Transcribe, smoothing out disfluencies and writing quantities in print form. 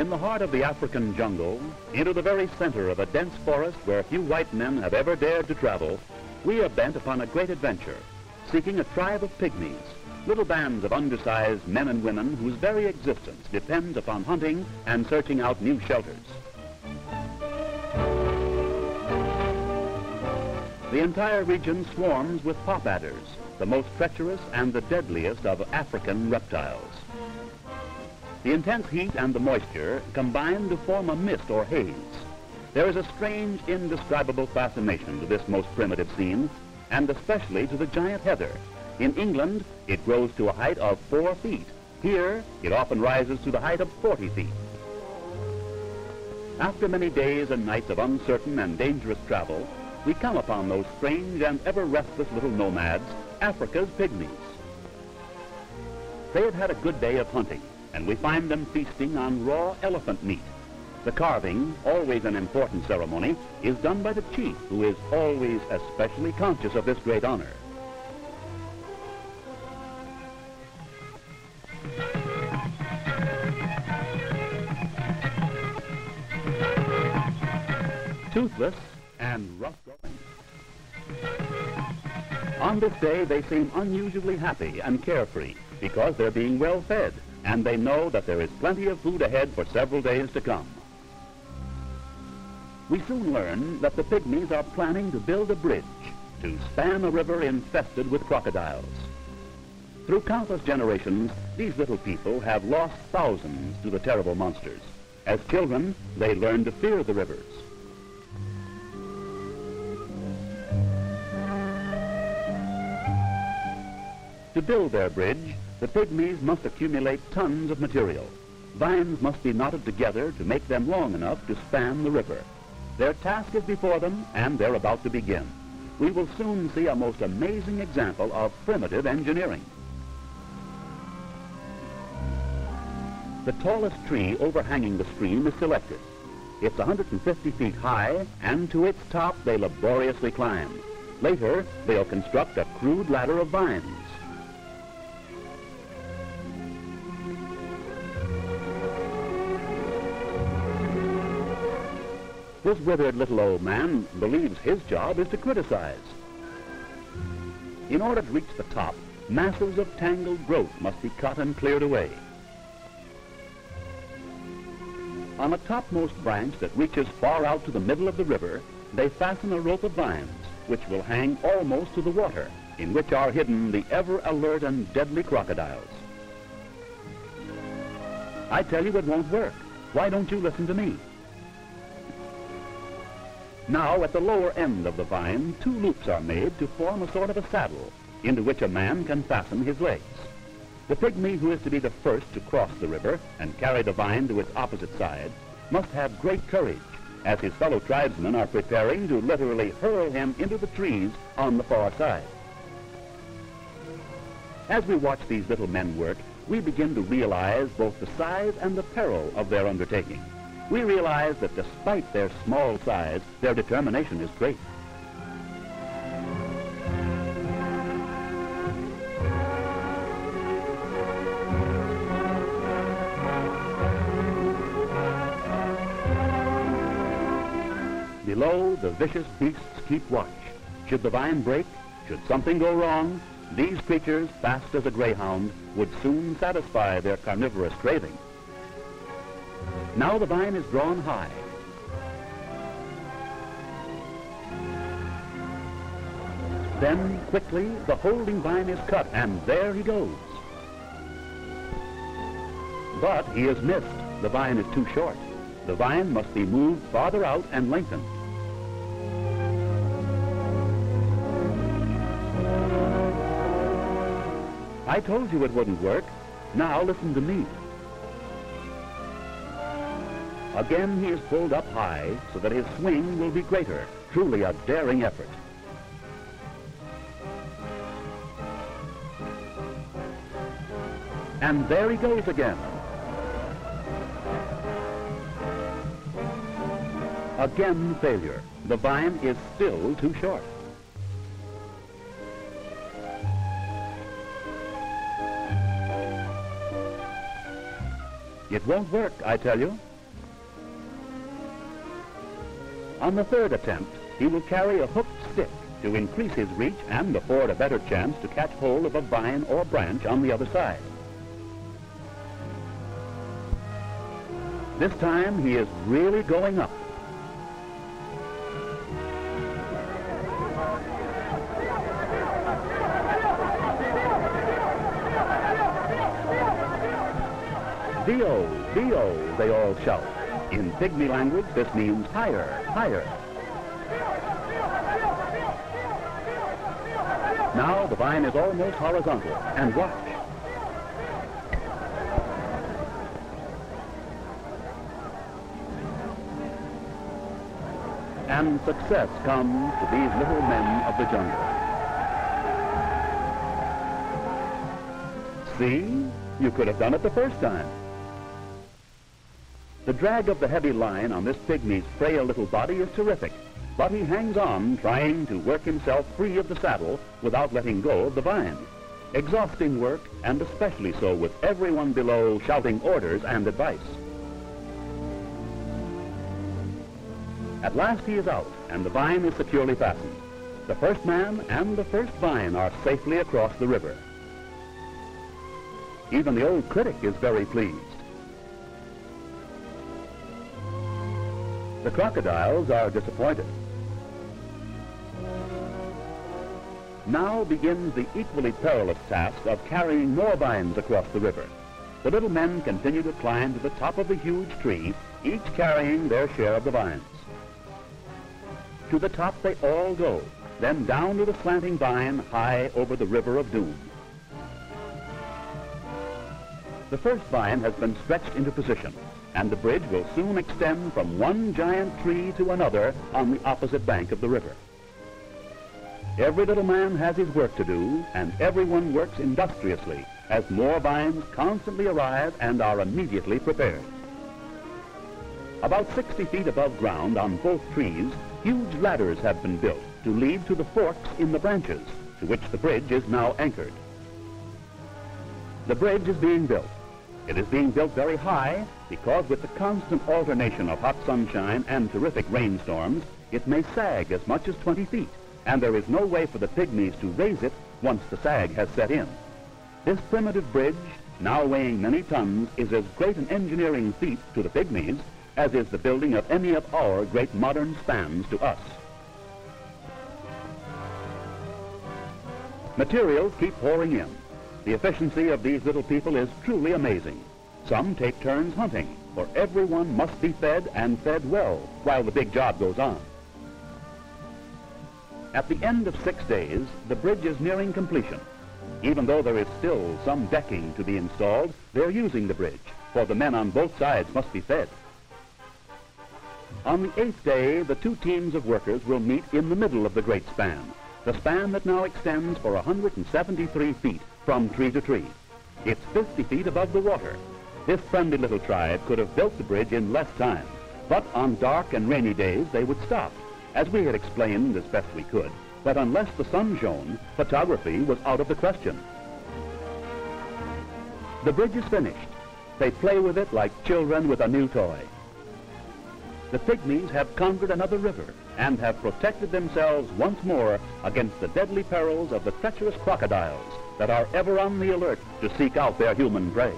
In the heart of the African jungle, into the very center of a dense forest where few white men have ever dared to travel, we are bent upon a great adventure, seeking a tribe of pygmies, little bands of undersized men and women whose very existence depends upon hunting and searching out new shelters. The entire region swarms with pop adders, the most treacherous and the deadliest of African reptiles. The intense heat and the moisture combine to form a mist or haze. There is a strange, indescribable fascination to this most primitive scene, and especially to the giant heather. In England, it grows to a height of 4 feet. Here, it often rises to the height of 40 feet. After many days and nights of uncertain and dangerous travel, we come upon those strange and ever-restless little nomads, Africa's pygmies. They have had a good day of hunting, and we find them feasting on raw elephant meat. The carving, always an important ceremony, is done by the chief, who is always especially conscious of this great honor. Toothless and rough-going. On this day, they seem unusually happy and carefree because they're being well fed, and they know that there is plenty of food ahead for several days to come. We soon learn that the pygmies are planning to build a bridge to span a river infested with crocodiles. Through countless generations, these little people have lost thousands to the terrible monsters. As children, they learn to fear the rivers. To build their bridge, the pygmies must accumulate tons of material. Vines must be knotted together to make them long enough to span the river. Their task is before them, and they're about to begin. We will soon see a most amazing example of primitive engineering. The tallest tree overhanging the stream is selected. It's 150 feet high, and to its top they laboriously climb. Later, they'll construct a crude ladder of vines. This withered little old man believes his job is to criticize. In order to reach the top, masses of tangled growth must be cut and cleared away. On a topmost branch that reaches far out to the middle of the river, they fasten a rope of vines, which will hang almost to the water, in which are hidden the ever-alert and deadly crocodiles. I tell you it won't work. Why don't you listen to me? Now, at the lower end of the vine, 2 loops are made to form a sort of a saddle, into which a man can fasten his legs. The pygmy who is to be the first to cross the river and carry the vine to its opposite side must have great courage, as his fellow tribesmen are preparing to literally hurl him into the trees on the far side. As we watch these little men work, we begin to realize both the size and the peril of their undertaking. We realize that despite their small size, their determination is great. Below, the vicious beasts keep watch. Should the vine break, should something go wrong, these creatures, fast as a greyhound, would soon satisfy their carnivorous craving. Now the vine is drawn high. Then, quickly, the holding vine is cut, and there he goes. But he is missed. The vine is too short. The vine must be moved farther out and lengthened. I told you it wouldn't work. Now listen to me. Again he is pulled up high so that his swing will be greater. Truly a daring effort. And there he goes again. Again failure. The vine is still too short. It won't work, I tell you. On the third attempt, he will carry a hooked stick to increase his reach and afford a better chance to catch hold of a vine or branch on the other side. This time he is really going up. Dio, Dio, they all shout. In pygmy language, this means higher, higher. Now the vine is almost horizontal, and watch. And success comes to these little men of the jungle. See? You could have done it the first time. The drag of the heavy line on this pygmy's frail little body is terrific, but he hangs on, trying to work himself free of the saddle without letting go of the vine. Exhausting work, and especially so with everyone below shouting orders and advice. At last he is out, and the vine is securely fastened. The first man and the first vine are safely across the river. Even the old critic is very pleased. The crocodiles are disappointed. Now begins the equally perilous task of carrying more vines across the river. The little men continue to climb to the top of the huge tree, each carrying their share of the vines. To the top they all go, then down to the slanting vine high over the river of doom. The first vine has been stretched into position, and the bridge will soon extend from one giant tree to another on the opposite bank of the river. Every little man has his work to do, and everyone works industriously as more vines constantly arrive and are immediately prepared. About 60 feet above ground on both trees, huge ladders have been built to lead to the forks in the branches, to which the bridge is now anchored. The bridge is being built. It is being built very high because with the constant alternation of hot sunshine and terrific rainstorms, it may sag as much as 20 feet, and there is no way for the pygmies to raise it once the sag has set in. This primitive bridge, now weighing many tons, is as great an engineering feat to the pygmies as is the building of any of our great modern spans to us. Materials keep pouring in. The efficiency of these little people is truly amazing. Some take turns hunting, for everyone must be fed and fed well while the big job goes on. At the end of 6 days, the bridge is nearing completion. Even though there is still some decking to be installed, they're using the bridge, for the men on both sides must be fed. On the 8th day, the two teams of workers will meet in the middle of the great span, the span that now extends for 173 feet from tree to tree. It's 50 feet above the water. This friendly little tribe could have built the bridge in less time, but on dark and rainy days they would stop, as we had explained as best we could, that unless the sun shone, photography was out of the question. The bridge is finished. They play with it like children with a new toy. The pygmies have conquered another river and have protected themselves once more against the deadly perils of the treacherous crocodiles that are ever on the alert to seek out their human prey.